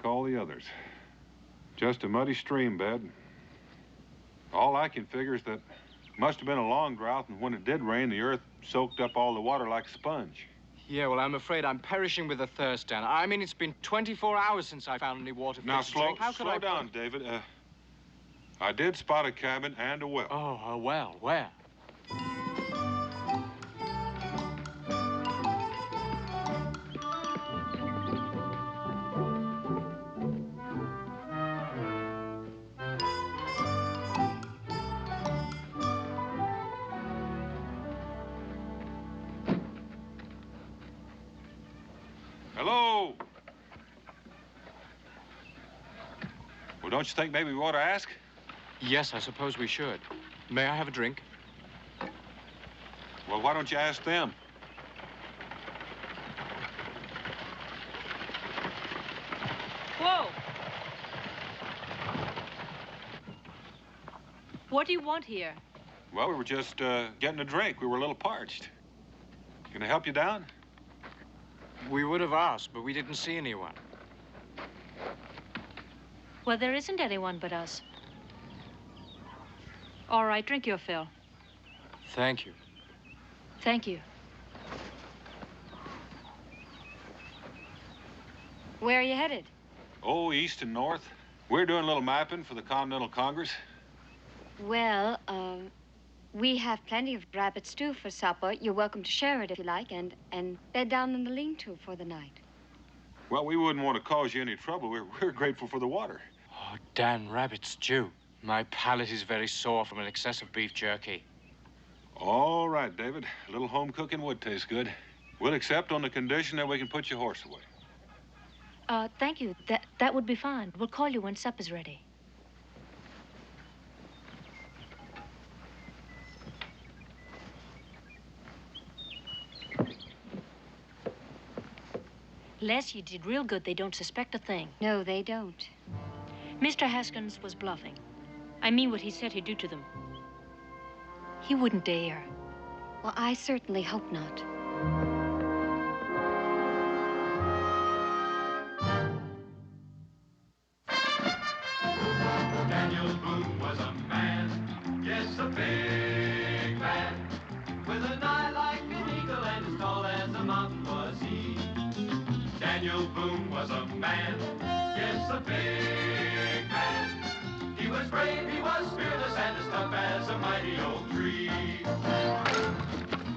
like all the others. Just a muddy stream bed. All I can figure is that must have been a long drought, and when it did rain, the earth soaked up all the water like a sponge. Yeah, well, I'm afraid I'm perishing with the thirst, Dan. I mean, it's been 24 hours since I found any water for Now, to drink. How could slow down, David. I did spot a cabin and a well. Oh, a well. Where? Hello? Well, don't you think maybe we ought to ask? Yes, I suppose we should. May I have a drink? Well, why don't you ask them? Whoa! What do you want here? Well, we were just getting a drink. We were a little parched. Can I help you down? We would have asked, but we didn't see anyone. Well, there isn't anyone but us. All right, drink your fill. Thank you. Thank you. Where are you headed? Oh, east and north. We're doing a little mapping for the Continental Congress. Well, we have plenty of rabbit stew for supper. You're welcome to share it if you like, and bed down in the lean-to for the night. Well, we wouldn't want to cause you any trouble. We're grateful for the water. Oh, Dan, rabbit stew. My palate is very sore from an excess of beef jerky. All right, David. A little home cooking would taste good. We'll accept on the condition that we can put your horse away. Thank you. That would be fine. We'll call you when supper's ready. Les, you did real good. They don't suspect a thing. No, they don't. Mr. Haskins was bluffing. I mean what he said he'd do to them. He wouldn't dare. Well, I certainly hope not. Daniel Boone was a man, yes, a big man, with an eye like an eagle and as tall as a mountain was he. Daniel Boone was a man, yes, a big man. He was brave, he was fearless, and as tough as a mighty oak tree.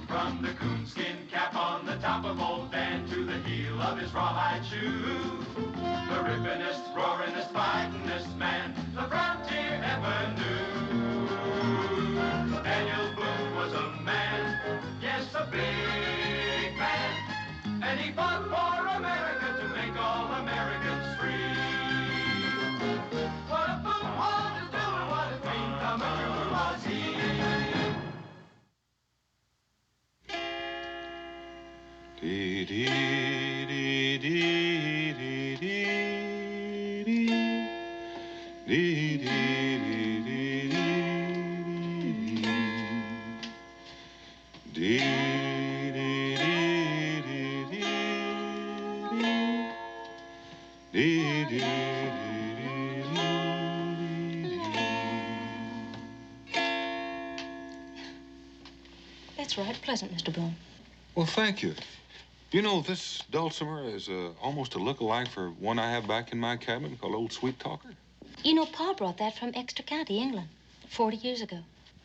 From the coonskin cap on the top of old Dan to the heel of his rawhide shoe, the rippinest, roaringest, fightingest man the frontier ever knew. Daniel Boone was a man, yes, a big man, and he fought for America to make all Americans free. What a Boone wanted to do and what a dream come true was he. Dee dee dee dee dee dee dee dee dee dee dee dee dee That's right. Pleasant, Mr. Boone. Well, thank you. You know, this dulcimer is almost a look-alike for one I have back in my cabin called Old Sweet Talker. You know, Pa brought that from Exeter County, England, 40 years ago.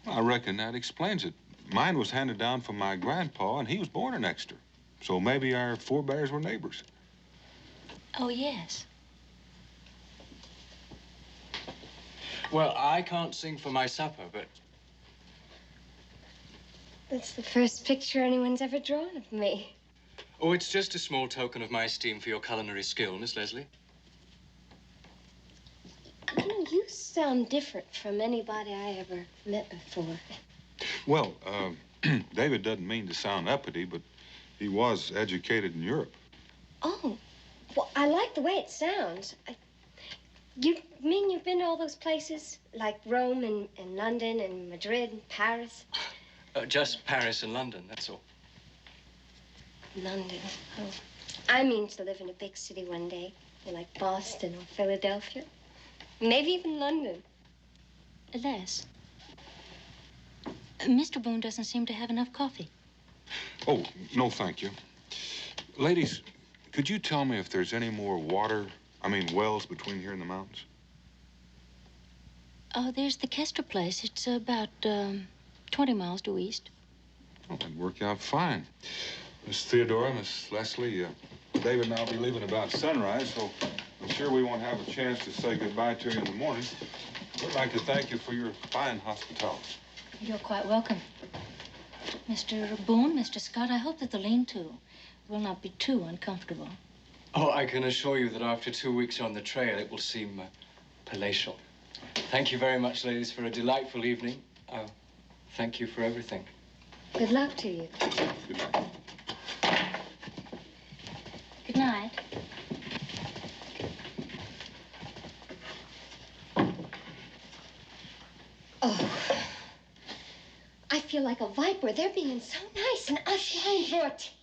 I reckon that explains it. Mine was handed down from my grandpa, and he was born in Exeter. So maybe our forebears were neighbors. Oh, yes. Well, I can't sing for my supper, but... That's the first picture anyone's ever drawn of me. Oh, it's just a small token of my esteem for your culinary skill, Miss Leslie. You know, you sound different from anybody I ever met before. Well, David doesn't mean to sound uppity, but he was educated in Europe. Oh, well, I like the way it sounds. You mean you've been to all those places? Like Rome and London and Madrid and Paris? Just Paris and London, that's all. London. Oh. I mean to live in a big city one day. Like Boston or Philadelphia. Maybe even London. Les, Mr. Boone doesn't seem to have enough coffee. Oh, no, thank you. Ladies, could you tell me if there's any more wells between here and the mountains? Oh, there's the Kester place. It's about 20 miles due east. Oh, that'd work out fine. Miss Theodora, Miss Leslie, David and I'll be leaving about sunrise, so I'm sure we won't have a chance to say goodbye to you in the morning. We'd like to thank you for your fine hospitality. You're quite welcome. Mr. Boone, Mr. Scott, I hope that the lean-to will not be too uncomfortable. Oh, I can assure you that after 2 weeks on the trail, it will seem palatial. Thank you very much, ladies, for a delightful evening. Thank you for everything. Good luck to you. Good night. Good night. Oh, I feel like a viper. They're being so nice and us lying through our teeth.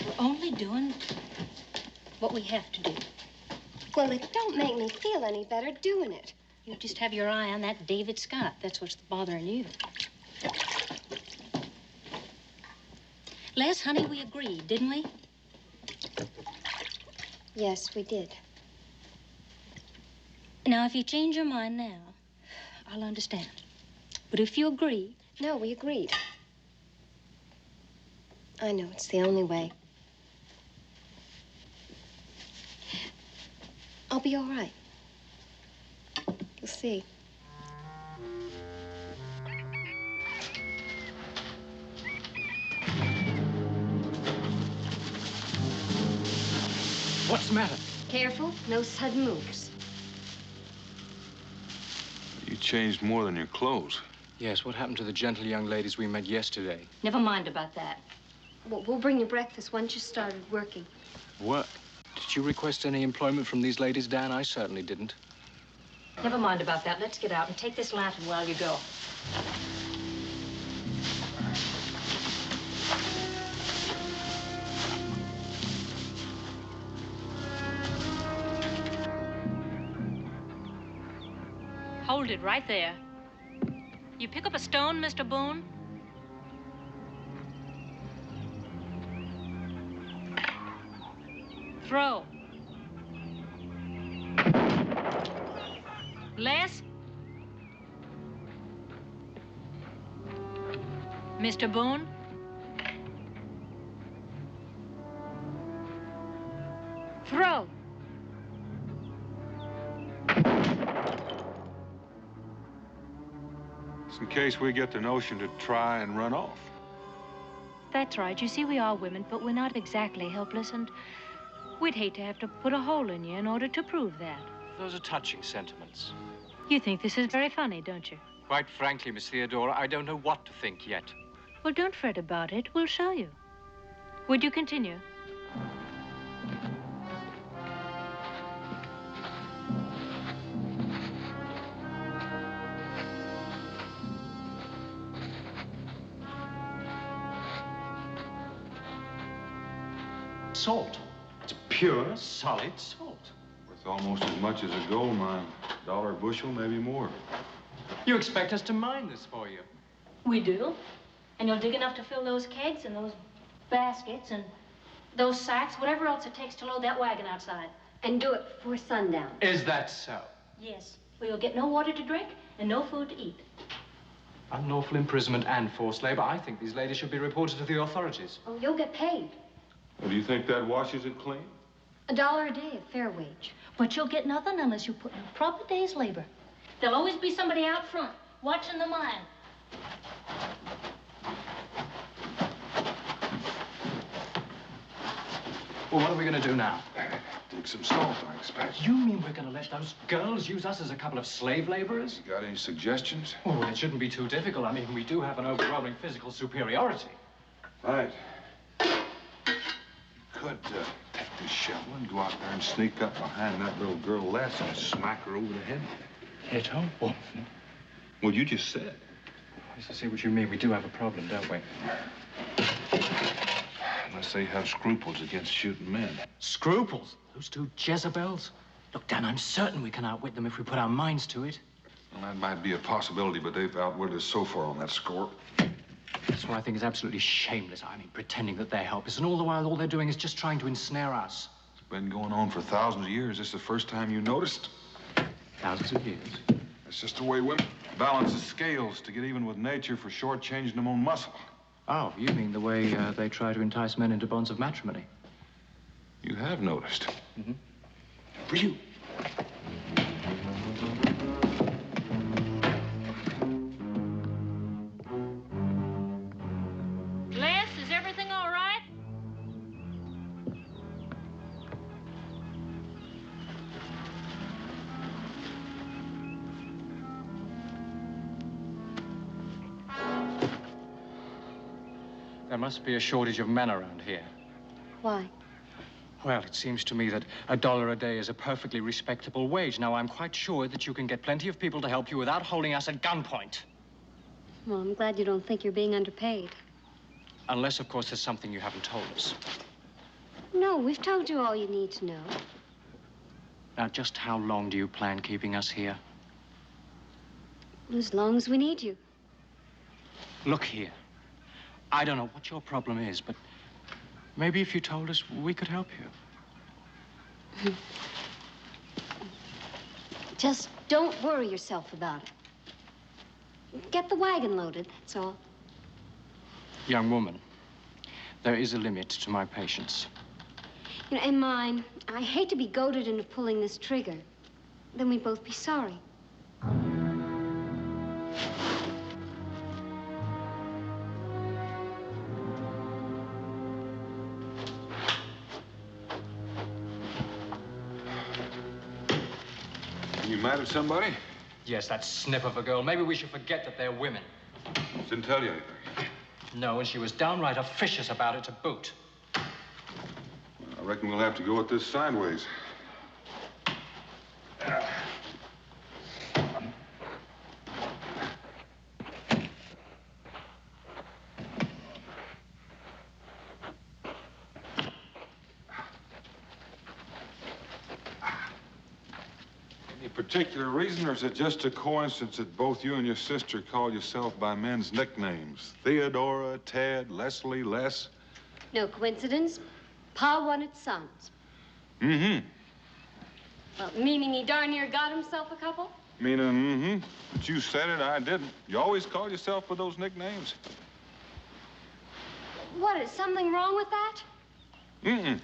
We're only doing what we have to do. Well, it don't make me feel any better doing it. You just have your eye on that David Scott. That's what's bothering you. Les, honey, we agreed, didn't we? Yes, we did. Now, if you change your mind now, I'll understand. But if you agree... No, we agreed. I know, it's the only way. I'll be all right. You'll see. What's the matter? Careful, no sudden moves. You changed more than your clothes. Yes, what happened to the gentle young ladies we met yesterday? Never mind about that. We'll bring you breakfast once you started working. Work? Did you request any employment from these ladies, Dan? I certainly didn't. Never mind about that. Let's get out and take this lantern while you go. Hold it right there. You pick up a stone, Mr. Boone? Throw. Les? Mr. Boone? Throw. Just in case we get the notion to try and run off. That's right. You see, we are women, but we're not exactly helpless, and we'd hate to have to put a hole in you in order to prove that. Those are touching sentiments. You think this is very funny, don't you? Quite frankly, Miss Theodora, I don't know what to think yet. Well, don't fret about it. We'll show you. Would you continue? Salt. It's pure, solid salt. Worth almost as much as a gold mine. $1 a bushel, maybe more. You expect us to mine this for you? We do. And you'll dig enough to fill those kegs and those baskets and those sacks, whatever else it takes to load that wagon outside. And do it before sundown. Is that so? Yes. Well, you'll get no water to drink and no food to eat. Unlawful imprisonment and forced labor. I think these ladies should be reported to the authorities. Oh, you'll get paid. Well, do you think that washes it clean? $1 a day, a fair wage. But you'll get nothing unless you put in a proper day's labor. There'll always be somebody out front watching the mine. Well, what are we going to do now? Dig some salt, I expect. You mean we're going to let those girls use us as a couple of slave laborers? You got any suggestions? Oh, well, it shouldn't be too difficult. I mean, we do have an overwhelming physical superiority. Right. Could take this shovel and go out there and sneak up behind that little girl Les and smack her over the head. Hit her? What? Well, you just said. I see what you mean. We do have a problem, don't we? Unless they have scruples against shooting men. Scruples? Those two Jezebels? Look, Dan, I'm certain we can outwit them if we put our minds to it. Well, that might be a possibility, but they've outwitted us so far on that score. That's what I think is absolutely shameless. I mean, pretending that they're helpless, and all the while, all they're doing is just trying to ensnare us. It's been going on for thousands of years. This is the first time you noticed? Thousands of years. It's just the way women balance the scales to get even with nature for shortchanging them on muscle. Oh, you mean the way they try to entice men into bonds of matrimony? You have noticed. Mm-hmm. For you. Les, is everything all right? There must be a shortage of men around here. Why? Well, it seems to me that $1 a day is a perfectly respectable wage. Now, I'm quite sure that you can get plenty of people to help you without holding us at gunpoint. Well, I'm glad you don't think you're being underpaid. Unless, of course, there's something you haven't told us. No, we've told you all you need to know. Now, just how long do you plan keeping us here? As long as we need you. Look here. I don't know what your problem is, but maybe if you told us, we could help you. Just don't worry yourself about it. Get the wagon loaded, that's all. Young woman, there is a limit to my patience. You know, and mine. I hate to be goaded into pulling this trigger. Then we'd both be sorry. You mad at somebody? Yes, that snip of a girl. Maybe we should forget that they're women. Didn't tell you anything. No, and she was downright officious about it to boot. I reckon we'll have to go at this sideways. Any particular reason, or is it just a coincidence that both you and your sister call yourself by men's nicknames? Theodora, Ted, Leslie, Les? No coincidence. Pa wanted sons. Mm-hmm. Well, meaning he darn near got himself a couple? Meaning, But you said it, I didn't. You always call yourself with those nicknames? What, is something wrong with that? Mm-mm.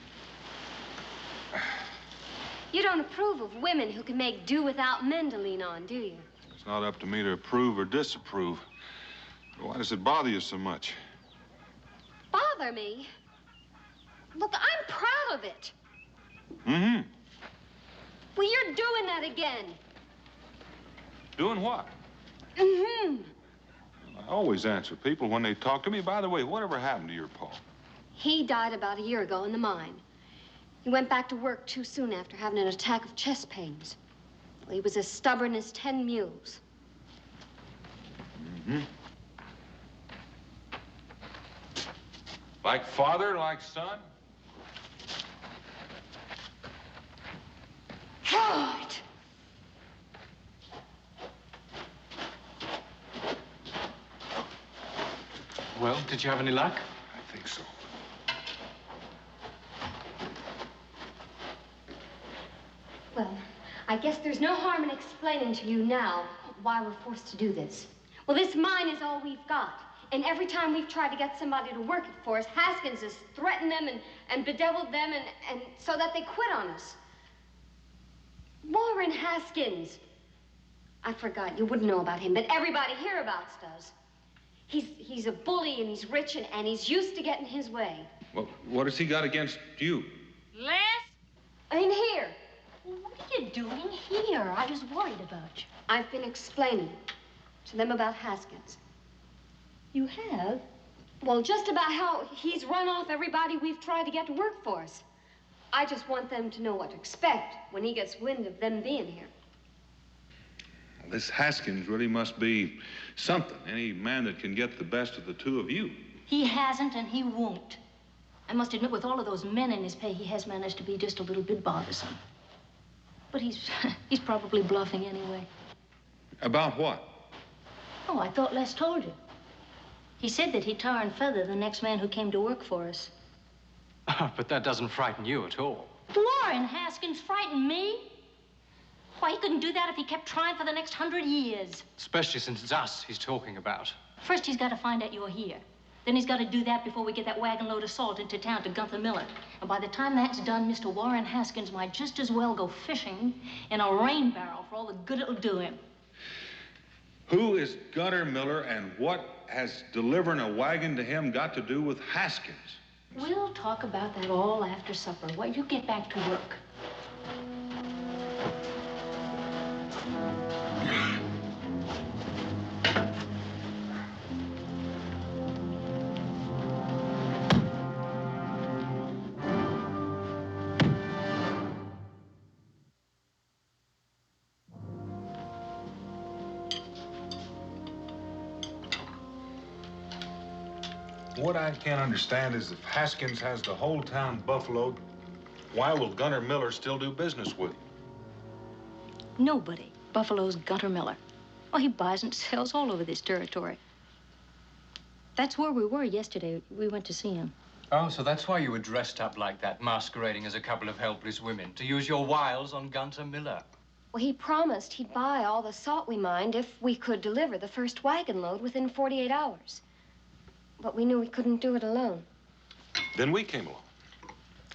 You don't approve of women who can make do without men to lean on, do you? It's not up to me to approve or disapprove. Why does it bother you so much? Bother me? Look, I'm proud of it. Mm-hmm. Well, you're doing that again. Doing what? Mm-hmm. I always answer people when they talk to me. By the way, whatever happened to your pa? He died about a year ago in the mine. He went back to work too soon after having an attack of chest pains. Well, he was as stubborn as 10 mules. Mm-hmm. Like father, like son? God! Well, did you have any luck? I think so. Well, I guess there's no harm in explaining to you now why we're forced to do this. Well, this mine is all we've got. And every time we've tried to get somebody to work it for us, Haskins has threatened them and bedeviled them and so that they quit on us. Warren Haskins. I forgot, you wouldn't know about him, but everybody hereabouts does. He's a bully and he's rich and he's used to getting his way. Well, what has he got against you? Les? In here. What are you doing here? I was worried about you. I've been explaining to them about Haskins. You have? Well, just about how he's run off everybody we've tried to get to work for us. I just want them to know what to expect when he gets wind of them being here. This Haskins really must be something. Any man that can get the best of the two of you. He hasn't and he won't. I must admit, with all of those men in his pay, he has managed to be just a little bit bothersome. But he's probably bluffing anyway. About what? Oh, I thought Les told you. He said that he'd tar and feather the next man who came to work for us. Oh, but that doesn't frighten you at all. Warren Haskins frightened me? Why, he couldn't do that if he kept trying for the next 100 years. Especially since it's us he's talking about. First, he's got to find out you're here. Then he's got to do that before we get that wagon load of salt into town to Gunther Miller. And by the time that's done, Mr. Warren Haskins might just as well go fishing in a rain barrel for all the good it'll do him. Who is Gunther Miller, and what has delivering a wagon to him got to do with Haskins? We'll talk about that all after supper. While you get back to work. What I can't understand is if Haskins has the whole town buffaloed, why will Gunther Miller still do business with him? Nobody buffaloes Gunther Miller. Oh, he buys and sells all over this territory. That's where we were yesterday. We went to see him. Oh, so that's why you were dressed up like that, masquerading as a couple of helpless women, to use your wiles on Gunther Miller. Well, he promised he'd buy all the salt we mined if we could deliver the first wagon load within 48 hours. But we knew we couldn't do it alone. Then we came along.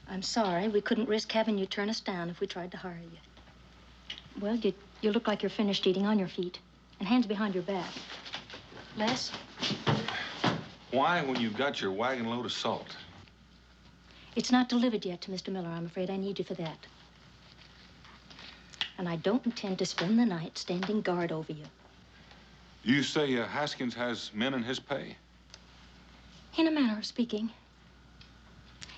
I'm sorry. We couldn't risk having you turn us down if we tried to hire you. Well, you look like you're finished eating on your feet. And hands behind your back. Les? Why, when you've got your wagon load of salt? It's not delivered yet to Mr. Miller. I'm afraid I need you for that. And I don't intend to spend the night standing guard over you. You say Haskins has men in his pay? In a manner of speaking.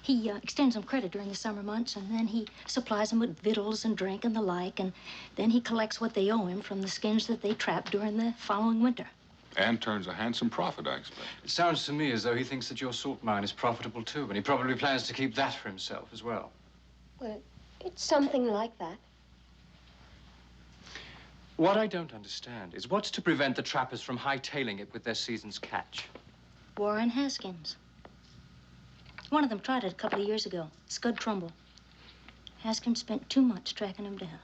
He extends them credit during the summer months, and then he supplies them with victuals and drink and the like, and then he collects what they owe him from the skins that they trap during the following winter. And turns a handsome profit, I expect. It sounds to me as though he thinks that your salt mine is profitable too, and he probably plans to keep that for himself as well. Well, it's something like that. What I don't understand is what's to prevent the trappers from hightailing it with their season's catch? Warren Haskins. One of them tried it a couple of years ago. Scud Trumbull. Haskins spent 2 months tracking him down.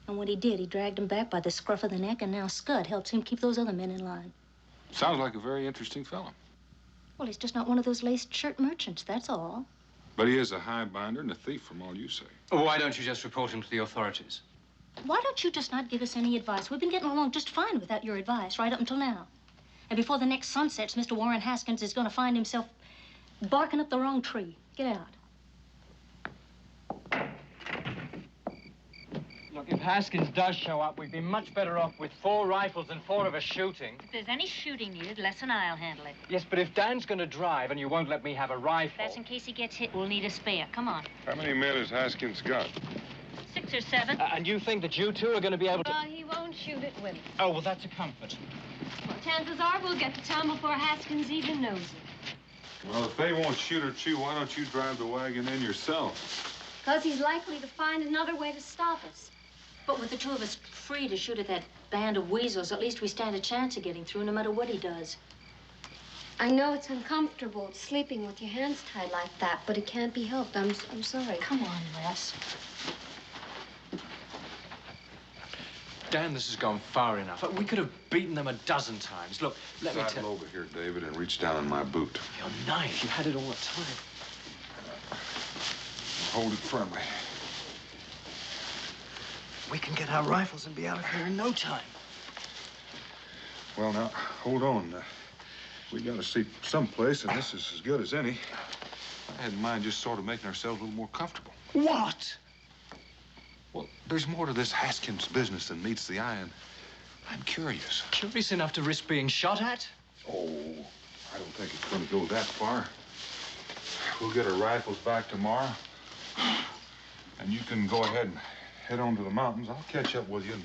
And when he did, he dragged him back by the scruff of the neck, and now Scud helps him keep those other men in line. Sounds like a very interesting fellow. Well, he's just not one of those laced shirt merchants, that's all. But he is a high binder and a thief, from all you say. Why don't you just report him to the authorities? Why don't you just not give us any advice? We've been getting along just fine without your advice right up until now. And before the next sun sets, Mr. Warren Haskins is going to find himself barking up the wrong tree. Get out. Look, if Haskins does show up, we'd be much better off with 4 rifles and 4 of us shooting. If there's any shooting needed, Les and I'll handle it. Yes, but if Dan's going to drive and you won't let me have a rifle... That's in case he gets hit. We'll need a spare. Come on. How many men has Haskins got? 6 or 7. And you think that you two are going to be able to... Well, he won't shoot at women. Oh, well, that's a comfort. Well, chances are we'll get to town before Haskins even knows it. Well, if they won't shoot at you, why don't you drive the wagon in yourself? Because he's likely to find another way to stop us. But with the 2 of us free to shoot at that band of weasels, at least we stand a chance of getting through no matter what he does. I know it's uncomfortable sleeping with your hands tied like that, but it can't be helped. I'm sorry. Come on, Les. Dan, this has gone far enough. We could have beaten them a dozen times. Look, let me Sidle tell... over here, David, and reach down in my boot. Your knife, you had it all the time. Hold it firmly. We can get our rifles and be out of here in no time. Well, now, hold on. We got to sleep someplace, and this is as good as any. I had in mind just sort of making ourselves a little more comfortable. What? Well, there's more to this Haskins business than meets the eye, and I'm curious. Curious enough to risk being shot at? Oh, I don't think it's going to go that far. We'll get our rifles back tomorrow, and you can go ahead and head on to the mountains. I'll catch up with you in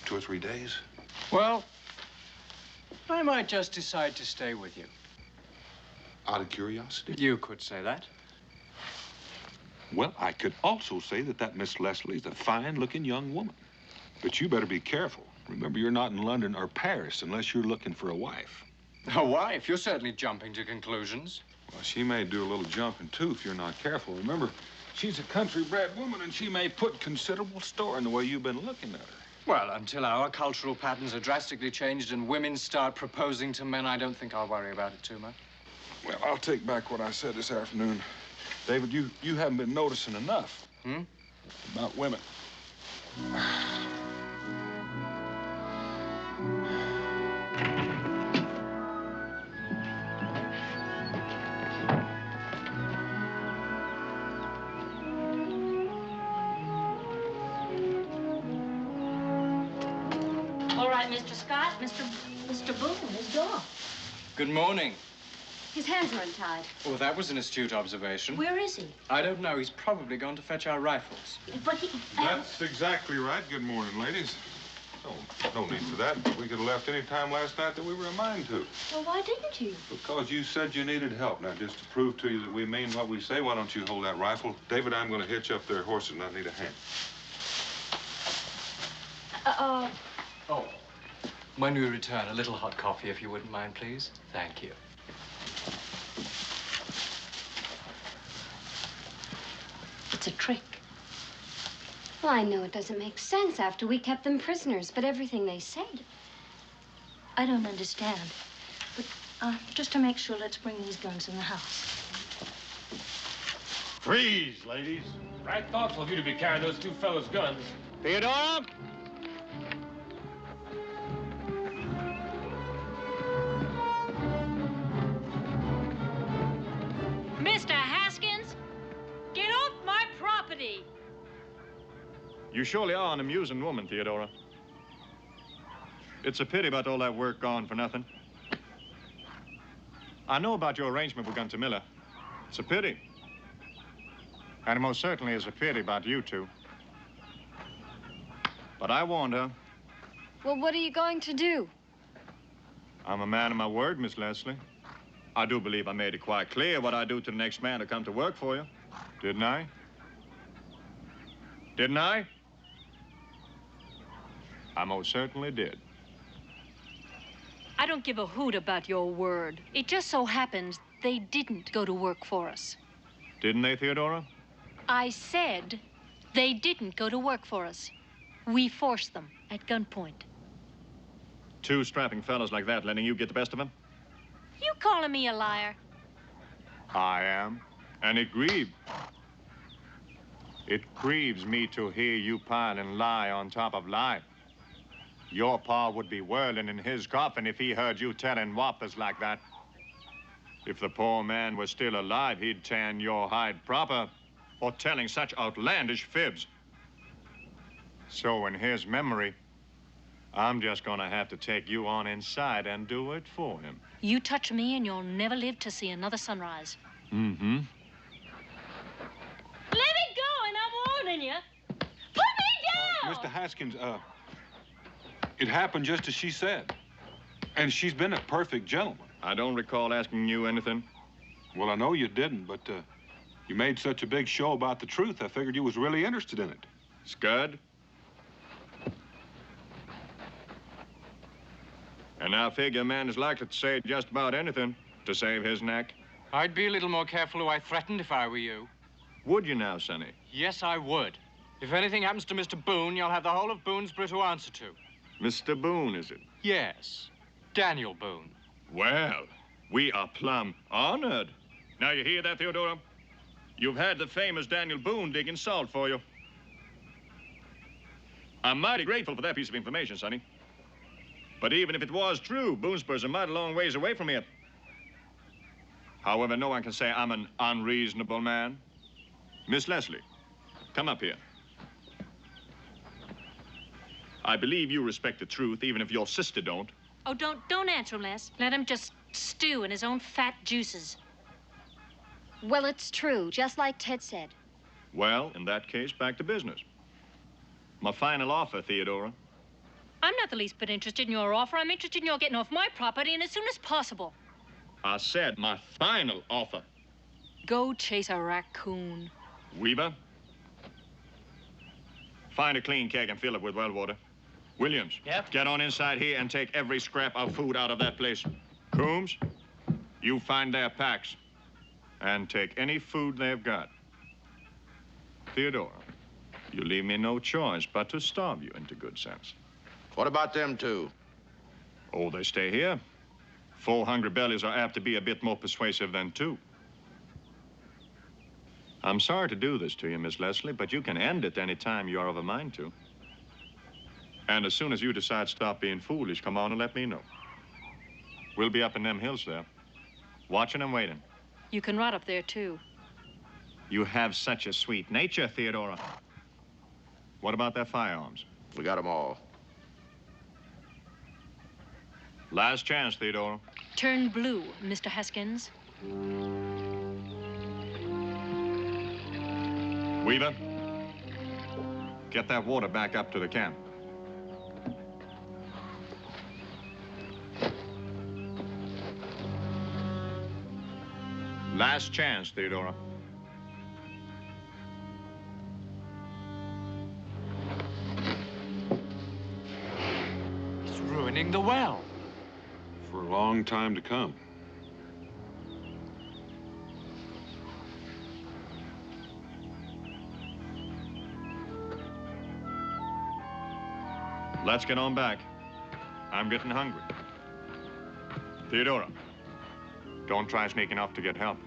2 or 3 days. Well, I might just decide to stay with you. Out of curiosity. You could say that. Well, I could also say that Miss Leslie's a fine-looking young woman. But you better be careful. Remember, you're not in London or Paris unless you're looking for a wife. A wife? You're certainly jumping to conclusions. Well, she may do a little jumping, too, if you're not careful. Remember, she's a country-bred woman, and she may put considerable store in the way you've been looking at her. Well, until our cultural patterns are drastically changed and women start proposing to men, I don't think I'll worry about it too much. Well, I'll take back what I said this afternoon. David, you haven't been noticing enough. About women. All right, Mr. Scott, Mr. Boone is gone. Good morning. His hands are untied. Oh, that was an astute observation. Where is he? I don't know. He's probably gone to fetch our rifles. But he... That's exactly right. Good morning, ladies. No need for that. We could have left any time last night that we were in mind to. Well, why didn't you? Because you said you needed help. Now, just to prove to you that we mean what we say, why don't you hold that rifle? David, I'm going to hitch up their horses, and I need a hand. Oh, when we return, a little hot coffee, if you wouldn't mind, please. Thank you. It's a trick. Well, I know it doesn't make sense after we kept them prisoners, but everything they said. I don't understand. But just to make sure, let's bring these guns in the house. Freeze, ladies. Right thoughtful of you to be carrying those two fellas' guns. Theodora? Mr. Haskins, get off my property. You surely are an amusing woman, Theodora. It's a pity about all that work gone for nothing. I know about your arrangement with Gunter Miller. It's a pity. And it most certainly is a pity about you two. But I warned her. Well, what are you going to do? I'm a man of my word, Miss Leslie. I do believe I made it quite clear what I do to the next man who come to work for you. Didn't I? Didn't I? I most certainly did. I don't give a hoot about your word. It just so happens they didn't go to work for us. Didn't they, Theodora? I said they didn't go to work for us. We forced them at gunpoint. Two strapping fellows like that letting you get the best of them? You calling me a liar? I am. And it grieves. It grieves me to hear you pile and lie on top of lie. Your pa would be whirling in his coffin if he heard you telling whoppers like that. If the poor man was still alive, he'd tan your hide proper for telling such outlandish fibs. So in his memory, I'm just gonna have to take you on inside and do it for him. You touch me and you'll never live to see another sunrise. Mm-hmm. Let me go and I'm warning you. Put me down! Mr. Haskins, it happened just as she said. And she's been a perfect gentleman. I don't recall asking you anything. Well, I know you didn't, but you made such a big show about the truth, I figured you was really interested in it. Scud? And I figure a man is likely to say just about anything to save his neck. I'd be a little more careful who I threatened if I were you. Would you now, Sonny? Yes, I would. If anything happens to Mr. Boone, you'll have the whole of Boonesboro to answer to. Mr. Boone, is it? Yes, Daniel Boone. Well, we are plumb honored. Now, you hear that, Theodora? You've had the famous Daniel Boone digging salt for you. I'm mighty grateful for that piece of information, Sonny. But even if it was true, Boonesboro's a mighty long ways away from here. However, no one can say I'm an unreasonable man. Miss Leslie, come up here. I believe you respect the truth, even if your sister don't. Oh, don't answer him, Les. Let him just stew in his own fat juices. Well, it's true, just like Ted said. Well, in that case, back to business. My final offer, Theodora. I'm not the least bit interested in your offer. I'm interested in your getting off my property and as soon as possible. I said my final offer. Go chase a raccoon. Weaver, find a clean keg and fill it with well water. Williams, Yep. get on inside here and take every scrap of food out of that place. Coombs, you find their packs and take any food they've got. Theodora, you leave me no choice but to starve you into good sense. What about them two? Oh, they stay here. 4 hungry bellies are apt to be a bit more persuasive than 2. I'm sorry to do this to you, Miss Leslie, but you can end it any time you're of a mind to. And as soon as you decide to stop being foolish, come on and let me know. We'll be up in them hills there, watching and waiting. You can rot up there, too. You have such a sweet nature, Theodora. What about their firearms? We got them all. Last chance, Theodora. Turn blue, Mr. Haskins. Weaver, get that water back up to the camp. Last chance, Theodora. It's ruining the well. For a long time to come. Let's get on back. I'm getting hungry. Theodora, don't try sneaking off to get help.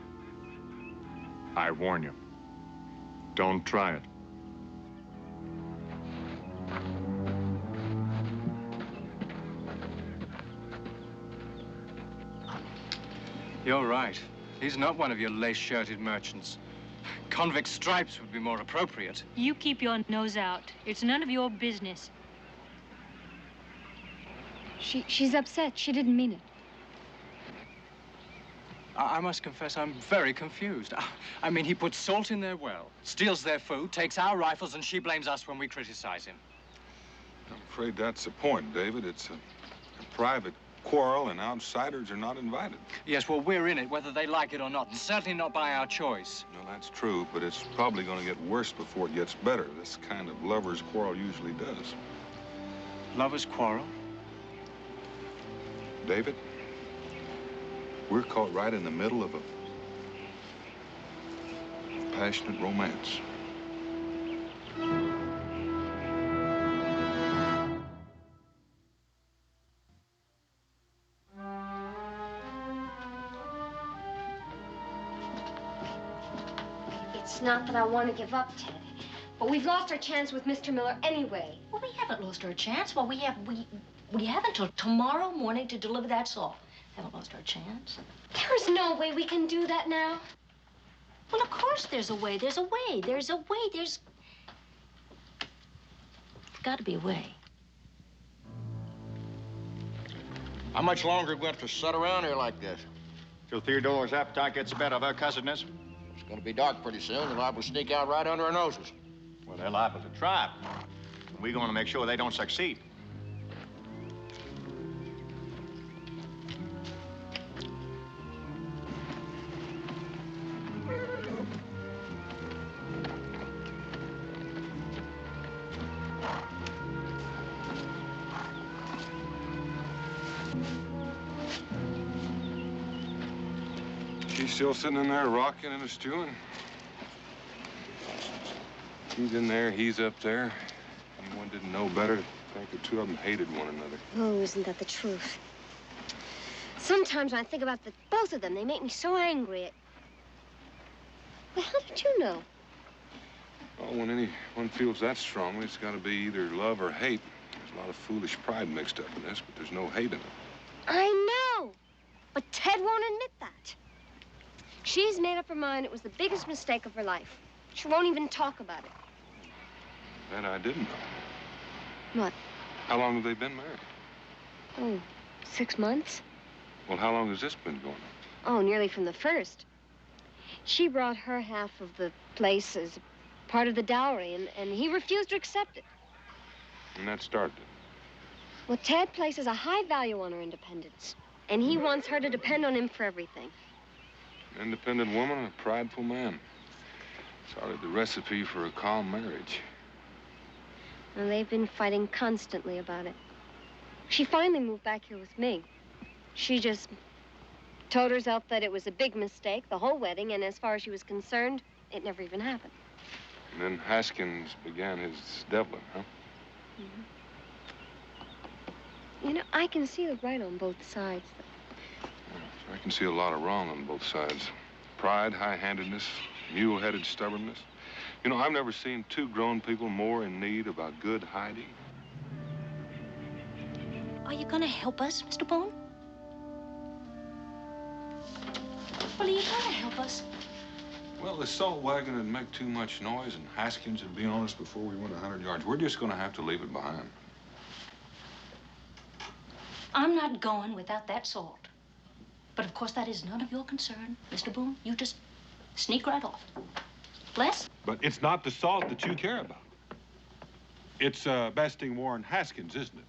I warn you. Don't try it. You're right. He's not one of your lace-shirted merchants. Convict stripes would be more appropriate. You keep your nose out. It's none of your business. She's upset. She didn't mean it. I must confess, I'm very confused. I mean, he puts salt in their well, steals their food, takes our rifles, and she blames us when we criticize him. I'm afraid that's the point, David. It's a private quarrel, and outsiders are not invited. Yes, well, we're in it, whether they like it or not, and certainly not by our choice. Well, that's true, but it's probably going to get worse before it gets better. This kind of lover's quarrel usually does. Lovers quarrel? David, we're caught right in the middle of a passionate romance. It's not that I want to give up, Ted, but we've lost our chance with Mr. Miller anyway. Well, we haven't lost our chance. Well, we have until tomorrow morning to deliver that saw. Haven't lost our chance. There's no way we can do that now. Well, of course there's a way. There's a way. There's a way. There's got to be a way. How much longer are we going to sit around here like this? Till Theodora's appetite gets the better of her cussedness. It's going to be dark pretty soon. They're liable to sneak out right under our noses. Well, they're liable to try. We're going to make sure they don't succeed. She's still sitting in there rocking and stewing. She's in there, he's up there. Anyone didn't know better, I think the two of them hated one another. Oh, isn't that the truth? Sometimes when I think about both of them, they make me so angry. Well, how did you know? Well, when anyone feels that strongly, it's got to be either love or hate. There's a lot of foolish pride mixed up in this, but there's no hate in it. I know, but Ted won't admit that. She's made up her mind it was the biggest mistake of her life. She won't even talk about it. That I didn't know. What? How long have they been married? Oh, 6 months? Well, how long has this been going on? Oh, nearly from the first. She brought her half of the place as part of the dowry, and he refused to accept it. And that started it. Well, Ted places a high value on her independence. And he wants her to depend on him for everything. Independent woman and a prideful man. It's hardly the recipe for a calm marriage. And they've been fighting constantly about it. She finally moved back here with me. She just told herself that it was a big mistake, the whole wedding, and as far as she was concerned, it never even happened. And then Haskins began his deviling, huh? Mm-hmm. You know, I can see the right on both sides. I can see a lot of wrong on both sides. Pride, high-handedness, mule-headed stubbornness. You know, I've never seen two grown people more in need of a good hiding. Are you gonna help us, Mr. Boone? Well, are you gonna help us? Well, the salt wagon would make too much noise, and Haskins would be on us before we went 100 yards. We're just gonna have to leave it behind. I'm not going without that salt. But of course, that is none of your concern, Mr. Boone. You just sneak right off. Les? But it's not the salt that you care about. It's besting Warren Haskins, isn't it?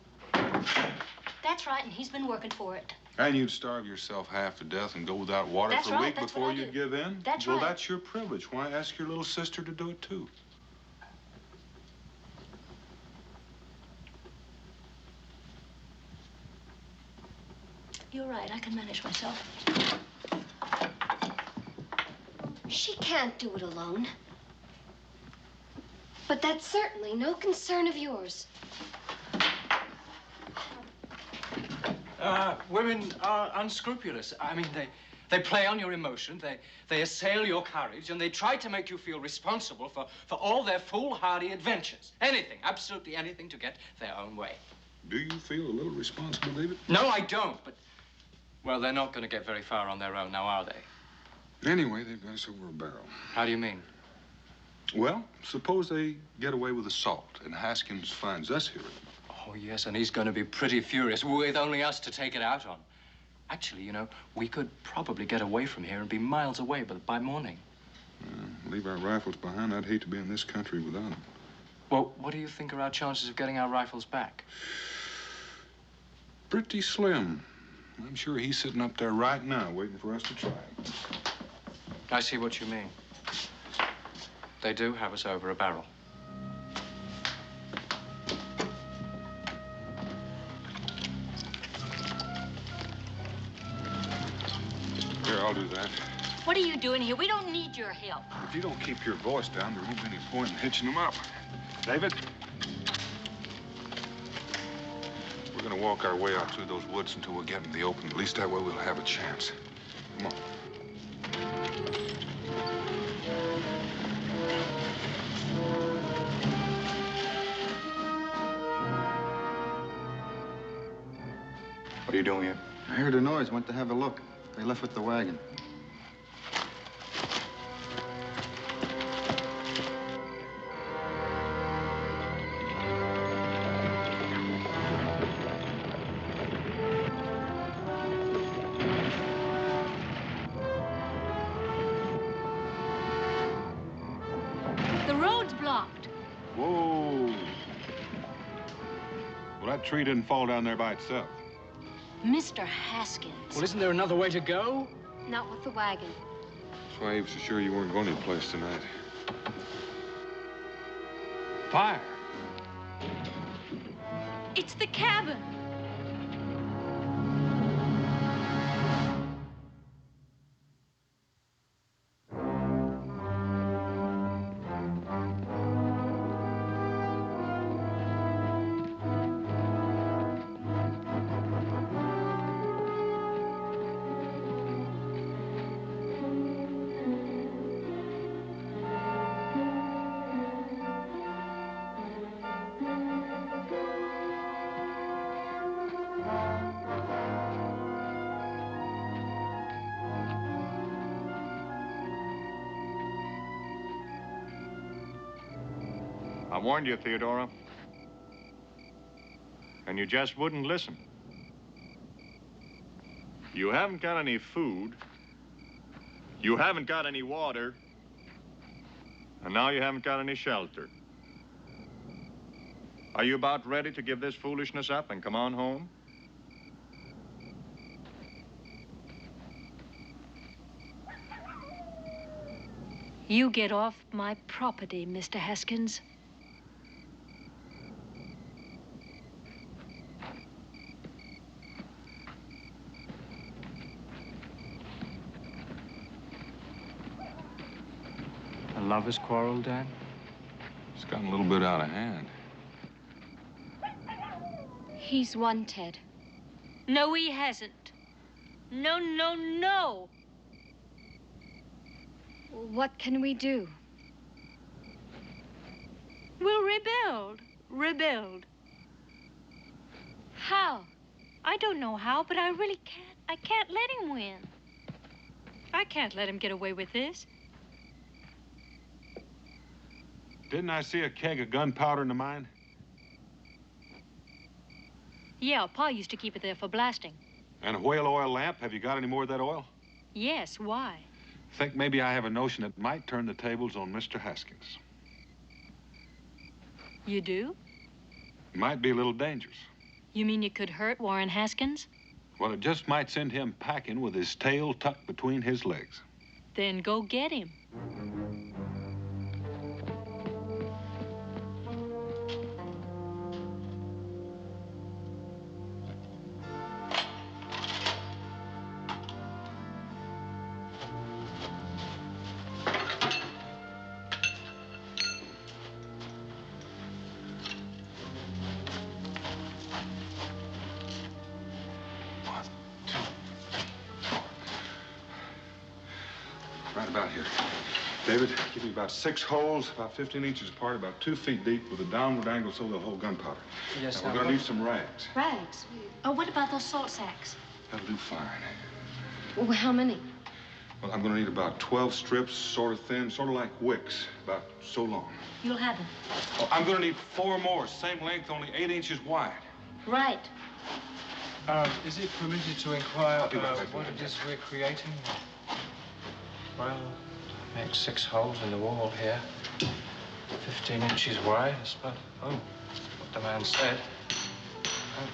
That's right, and he's been working for it. And you'd starve yourself half to death and go without water That's for a right, week that's before what I you'd do. give in? That's well, right. That's your privilege. Why ask your little sister to do it, too? You're right, I can manage myself. She can't do it alone. But that's certainly no concern of yours. Women are unscrupulous. I mean, they play on your emotion, they assail your courage, and they try to make you feel responsible for all their foolhardy adventures. Anything, absolutely anything to get their own way. Do you feel a little responsible, David? No, I don't, but, well, they're not going to get very far on their own now, are they? Anyway, they've got us over a barrel. How do you mean? Well, suppose they get away with the salt, and Haskins finds us here. Oh, yes, and he's going to be pretty furious with only us to take it out on. Actually, you know, we could probably get away from here and be miles away by morning. Leave our rifles behind. I'd hate to be in this country without them. Well, what do you think are our chances of getting our rifles back? Pretty slim. I'm sure he's sitting up there right now waiting for us to try it. I see what you mean. They do have us over a barrel. Here, I'll do that. What are you doing here? We don't need your help. If you don't keep your voice down, there won't be any point in hitching them up. David? We're gonna walk our way out through those woods until we get in the open. At least that way we'll have a chance. Come on. What are you doing here? I heard a noise, went to have a look. They left with the wagon. The road's blocked. Whoa. Well, that tree didn't fall down there by itself. Mr. Haskins. Well, isn't there another way to go? Not with the wagon. That's why he was so sure you weren't going anyplace tonight. Fire. It's the cabin. I warned you, Theodora. And you just wouldn't listen. You haven't got any food. You haven't got any water. And now you haven't got any shelter. Are you about ready to give this foolishness up and come on home? You get off my property, Mr. Haskins. A lover's quarrel, Dad? It's gotten a little bit out of hand. He's won, Ted. No, he hasn't. No, no, no. What can we do? We'll rebuild. Rebuild. How? I don't know how, but I really can't. I can't let him win. I can't let him get away with this. Didn't I see a keg of gunpowder in the mine? Yeah, Pa used to keep it there for blasting. And a whale oil lamp? Have you got any more of that oil? Yes, why? Think maybe I have a notion that might turn the tables on Mr. Haskins. You do? Might be a little dangerous. You mean you could hurt Warren Haskins? Well, it just might send him packing with his tail tucked between his legs. Then go get him. Right about here. David, give me about 6 holes, about 15 inches apart, about 2 feet deep, with a downward angle so they'll hold gunpowder. Yes, now, we're gonna need some rags. Rags? Oh, what about those salt sacks? That'll do fine. Well, how many? Well, I'm gonna need about 12 strips, sort of thin, sort of like wicks, about so long. You'll have them. Oh, I'm gonna need 4 more, same length, only 8 inches wide. Right. Is it permitted to inquire I'll be right back. what it is we're creating? Well, make 6 holes in the wall here. 15 inches wide. That's about, what the man said. Oh.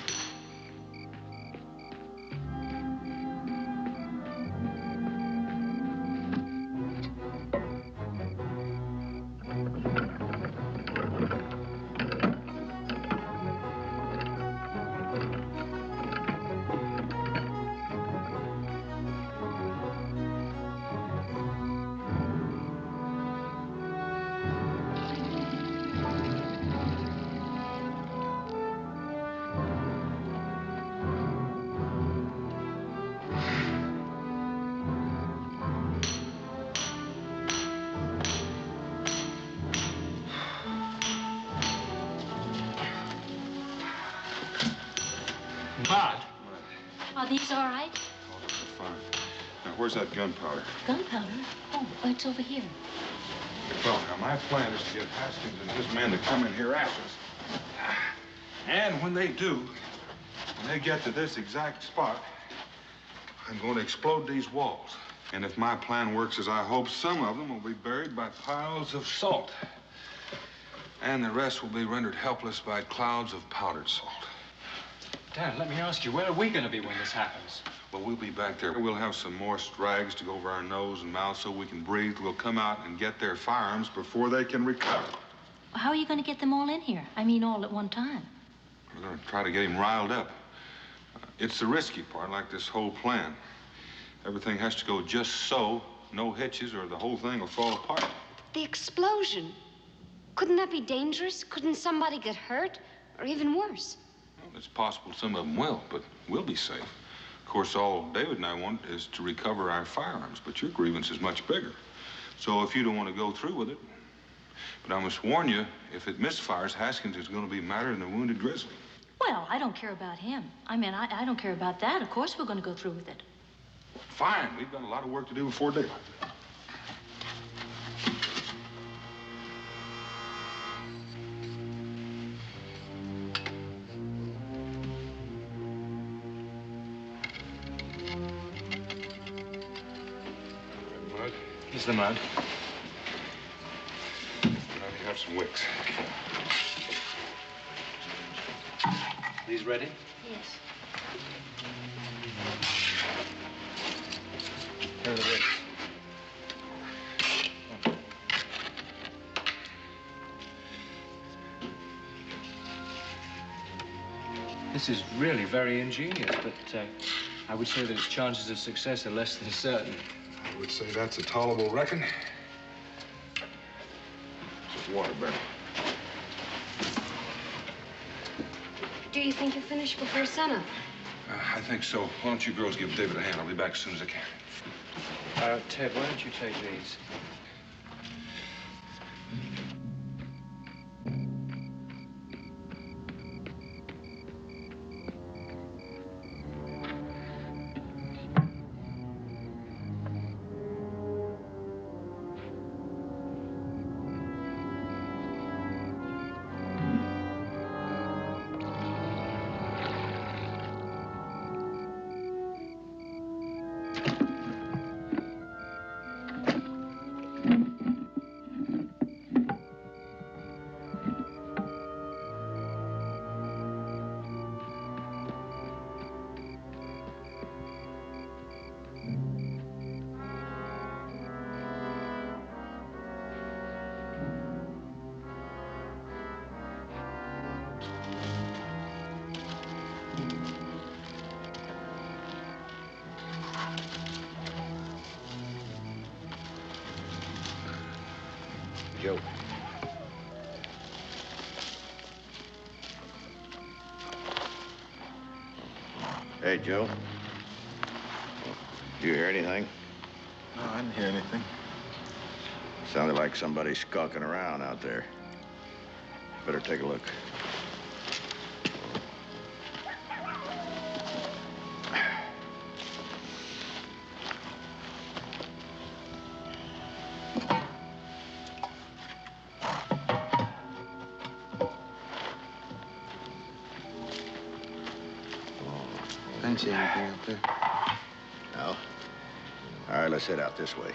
Are these all right? Oh, those are fine. Now, where's that gunpowder? Gunpowder? Oh, it's over here. Well, now, my plan is to get Haskins and his men to come in here after us. And when they do, when they get to this exact spot, I'm going to explode these walls. And if my plan works as I hope, some of them will be buried by piles of salt. And the rest will be rendered helpless by clouds of powdered salt. Dad, let me ask you, where are we going to be when this happens? Well, we'll be back there. We'll have some moist rags to go over our nose and mouth so we can breathe. We'll come out and get their firearms before they can recover. How are you going to get them all in here? I mean, all at one time. We're going to try to get him riled up. It's the risky part, like this whole plan. Everything has to go just so, no hitches, or the whole thing will fall apart. The explosion. Couldn't that be dangerous? Couldn't somebody get hurt? Or even worse? Well, it's possible some of them will, but we'll be safe. Of course, all David and I want is to recover our firearms, but your grievance is much bigger. So if you don't want to go through with it, but I must warn you, if it misfires, Haskins is going to be madder than a wounded grizzly. Well, I don't care about him. I mean, I don't care about that. Of course we're going to go through with it. Fine. We've got a lot of work to do before daylight. Mud? Here's the mud. Now you have some wicks. These ready? Yes. Here are the wicks. This is really very ingenious, but I would say that its chances of success are less than certain. I would say that's a tolerable reckon. Just water, Bernie. Do you think you'll finish before sunup? I think so. Why don't you girls give David a hand? I'll be back as soon as I can. Ted, why don't you take these? Joe. Hey, Joe. Did you hear anything? No, I didn't hear anything. Sounded like somebody skulking around out there. Better take a look. I didn't see anything up there. No? All right, let's head out this way.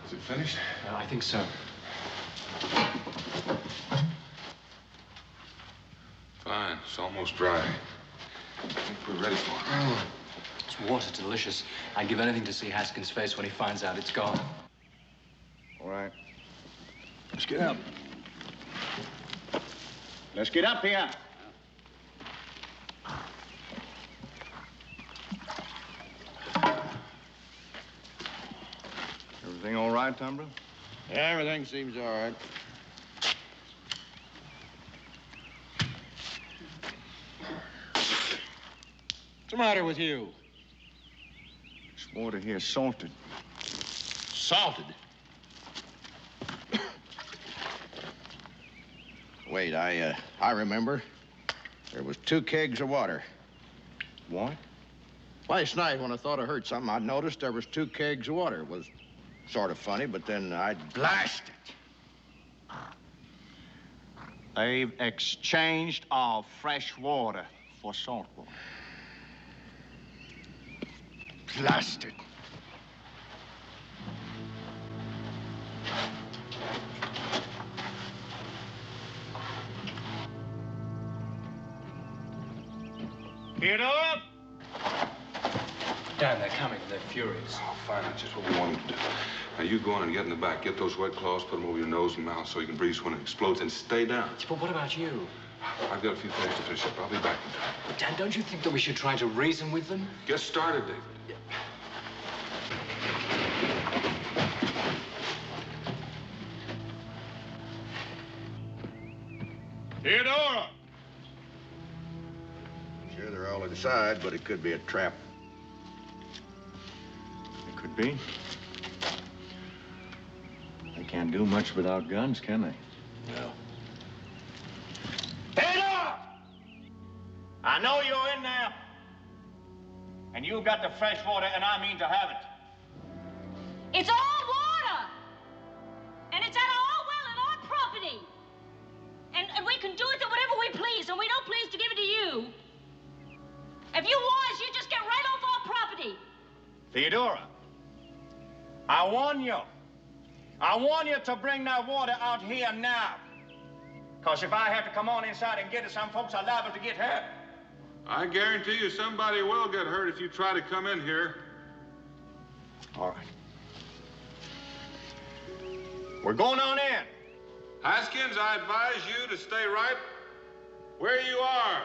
Is it finished? I think so. Fine. It's almost dry. I think we're ready for it. It's water delicious. I'd give anything to see Haskins' face when he finds out it's gone. All right. Let's get up. Let's get up here. Everything all right, Tumbler? Yeah, everything seems all right. What's the matter with you? This water here's salted. Salted. Wait, I remember. There was 2 kegs of water. What? Last night, when I thought I heard something, I noticed there was 2 kegs of water. It was sort of funny, but then I blasted. They've exchanged our fresh water for salt water. Blasted. Get up! Dan, they're coming. They're furious. Oh, fine. That's just what we wanted to do. Now, you go on and get in the back. Get those wet cloths, put them over your nose and mouth so you can breathe when it explodes, and stay down. But what about you? I've got a few things to finish up. I'll be back in time. But Dan, don't you think that we should try to reason with them? Get started, David. Theodora! Sure, they're all inside, but it could be a trap. It could be. They can't do much without guns, can they? No. Theodora! I know you're in there. And you've got the fresh water, and I mean to have it. It's our water. And it's at our well and our property. And we can do with it whatever we please, and we don't please to give it to you. If you was, you just get right off our property. Theodora, I warn you. I warn you to bring that water out here now. Because if I have to come on inside and get it, some folks are liable to get hurt. I guarantee you somebody will get hurt if you try to come in here. All right. We're going on in. Haskins, I advise you to stay right where you are.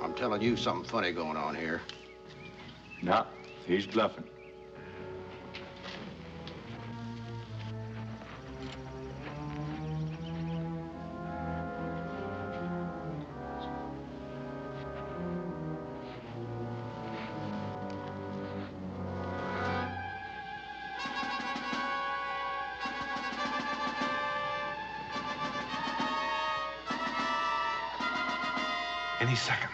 I'm telling you something funny going on here. No, he's bluffing. Any second.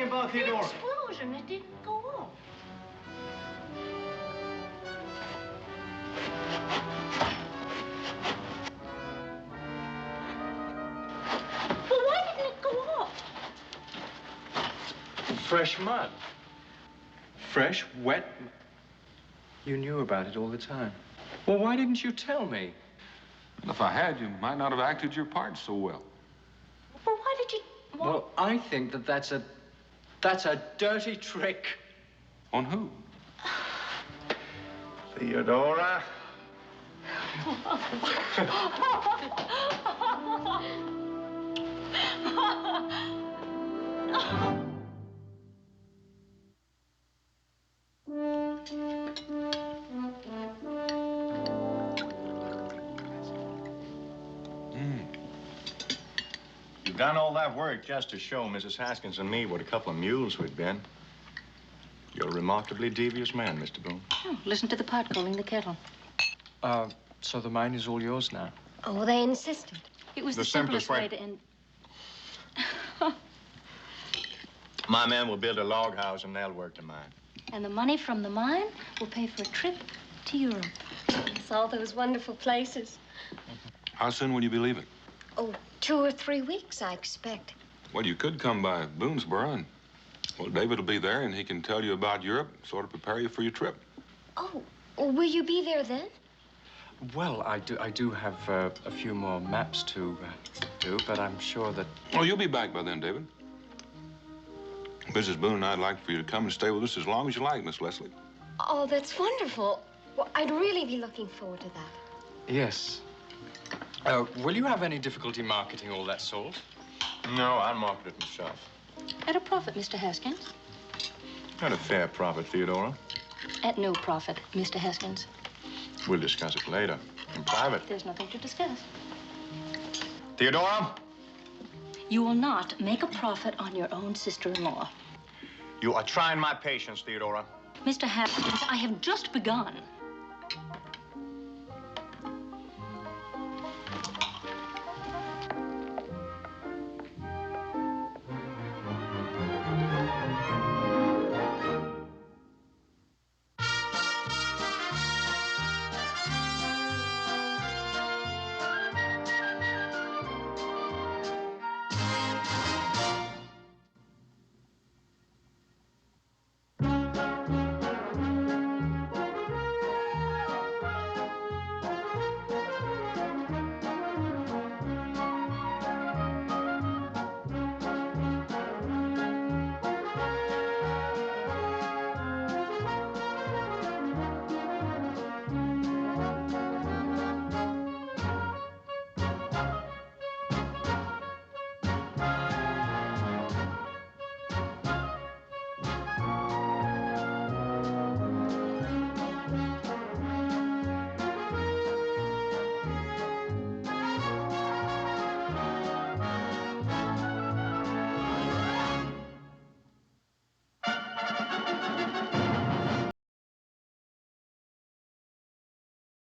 About Theodora? Explosion. It didn't go off. But why didn't it go off? Fresh mud. Fresh, wet. You knew about it all the time. Well, why didn't you tell me? Well, if I had, you might not have acted your part so well. But why did you... Well, I think that's a dirty trick. On who? Theodora. You've done all that work just to show Mrs. Haskins and me what a couple of mules we've been. You're a remarkably devious man, Mr. Boone. Oh, listen to the pot calling the kettle. So the mine is all yours now? Oh, they insisted. It was the simplest way to end. My men will build a log house and they'll work the mine. And the money from the mine will pay for a trip to Europe. It's all those wonderful places. How soon will you be leaving? Oh, 2 or 3 weeks, I expect. Well, you could come by Boonesboro and, well, David will be there and he can tell you about Europe, sort of prepare you for your trip. Oh, will you be there then? Well, I do have a few more maps to do, but I'm sure that... Oh, you'll be back by then, David. Mrs. Boone and I'd like for you to come and stay with us as long as you like, Miss Leslie. Oh, that's wonderful. Well, I'd really be looking forward to that. Yes. Will you have any difficulty marketing all that salt? No, I'll market it myself. At a profit, Mr. Haskins. At a fair profit, Theodora. At no profit, Mr. Haskins. We'll discuss it later, in private. There's nothing to discuss. Theodora? You will not make a profit on your own sister-in-law. You are trying my patience, Theodora. Mr. Haskins, I have just begun.